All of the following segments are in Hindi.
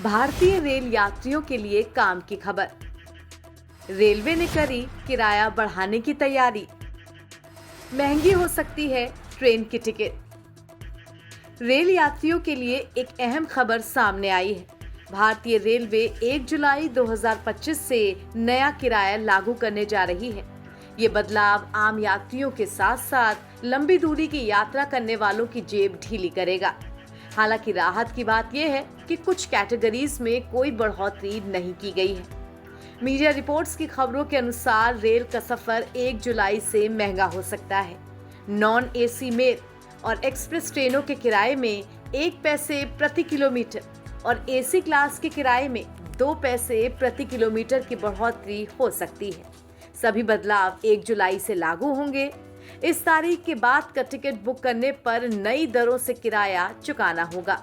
भारतीय रेल यात्रियों के लिए काम की खबर। रेलवे ने करी किराया बढ़ाने की तैयारी। महंगी हो सकती है ट्रेन की टिकट। रेल यात्रियों के लिए एक अहम खबर सामने आई है। भारतीय रेलवे 1 जुलाई 2025 से नया किराया लागू करने जा रही है। ये बदलाव आम यात्रियों के साथ साथ लंबी दूरी की यात्रा करने वालों की जेब ढीली करेगा। हालांकि राहत की बात यह है कि कुछ कैटेगरीज में कोई बढ़ोतरी नहीं की गई है। मीडिया रिपोर्ट्स की खबरों के अनुसार रेल का सफर 1 जुलाई से महंगा हो सकता है। नॉन एसी मेल और एक्सप्रेस ट्रेनों के किराए में 1 पैसे प्रति किलोमीटर और एसी क्लास के किराए में 2 पैसे प्रति किलोमीटर की बढ़ोतरी हो सकती है। सभी बदलाव 1 जुलाई से लागू होंगे। इस तारीख के बाद का टिकट बुक करने पर नई दरों से किराया चुकाना होगा।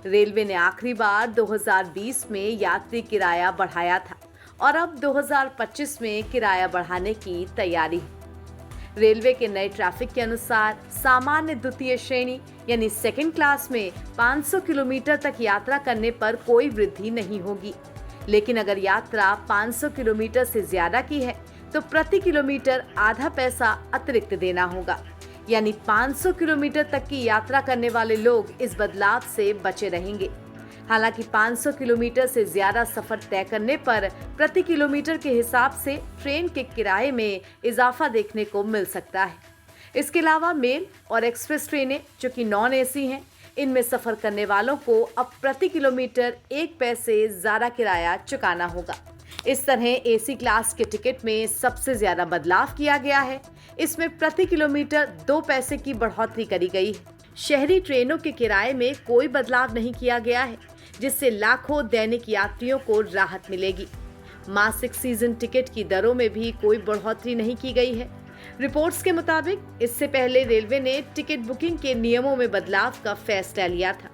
रेलवे ने आखिरी बार 2020 में यात्री किराया बढ़ाया था और अब 2025 में किराया बढ़ाने की तैयारी है। रेलवे के नए ट्रैफिक के अनुसार सामान्य द्वितीय श्रेणी यानी सेकंड क्लास में 500 किलोमीटर तक यात्रा करने पर कोई वृद्धि नहीं होगी। लेकिन अगर यात्रा 500 किलोमीटर से ज्यादा की है तो प्रति किलोमीटर आधा पैसा अतिरिक्त देना होगा। यानी 500 किलोमीटर तक की यात्रा करने वाले लोग इस बदलाव से बचे रहेंगे। हालांकि 500 किलोमीटर से ज्यादा सफर तय करने पर प्रति किलोमीटर के हिसाब से ट्रेन के किराए में इजाफा देखने को मिल सकता है। इसके अलावा मेल और एक्सप्रेस ट्रेनें जो कि नॉन एसी हैं, इनमें सफर करने वालों को अब प्रति किलोमीटर 1 पैसे ज्यादा किराया चुकाना होगा। इस तरह एसी क्लास के टिकट में सबसे ज्यादा बदलाव किया गया है। इसमें प्रति किलोमीटर 2 पैसे की बढ़ोतरी करी गई है। शहरी ट्रेनों के किराए में कोई बदलाव नहीं किया गया है, जिससे लाखों दैनिक यात्रियों को राहत मिलेगी। मासिक सीजन टिकट की दरों में भी कोई बढ़ोतरी नहीं की गई है। रिपोर्ट्स के मुताबिक इससे पहले रेलवे ने टिकट बुकिंग के नियमों में बदलाव का फैसला लिया था।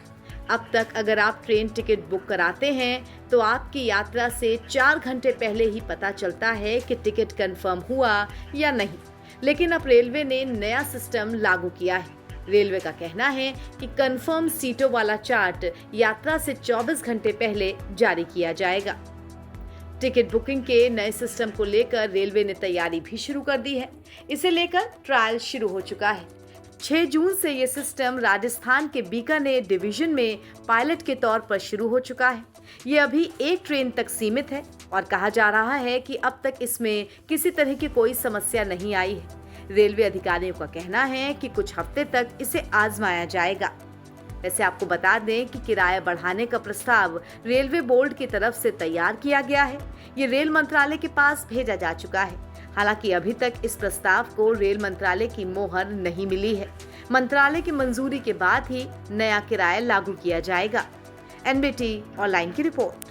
अब तक अगर आप ट्रेन टिकट बुक कराते हैं तो आपकी यात्रा से 4 घंटे पहले ही पता चलता है कि टिकट कंफर्म हुआ या नहीं। लेकिन अब रेलवे ने नया सिस्टम लागू किया है। रेलवे का कहना है कि कंफर्म सीटों वाला चार्ट यात्रा से 24 घंटे पहले जारी किया जाएगा। टिकट बुकिंग के नए सिस्टम को लेकर रेलवे ने तैयारी भी शुरू कर दी है। इसे लेकर ट्रायल शुरू हो चुका है। 6 जून से ये सिस्टम राजस्थान के बीकानेर डिवीजन में पायलट के तौर पर शुरू हो चुका है। ये अभी एक ट्रेन तक सीमित है और कहा जा रहा है कि अब तक इसमें किसी तरह की कोई समस्या नहीं आई है। रेलवे अधिकारियों का कहना है कि कुछ हफ्ते तक इसे आजमाया जाएगा। वैसे आपको बता दें कि किराया बढ़ाने का प्रस्ताव रेलवे बोर्ड की तरफ से तैयार किया गया है। ये रेल मंत्रालय के पास भेजा जा चुका है। हालांकि अभी तक इस प्रस्ताव को रेल मंत्रालय की मोहर नहीं मिली है। मंत्रालय की मंजूरी के बाद ही नया किराया लागू किया जाएगा। एनबीटी ऑनलाइन की रिपोर्ट।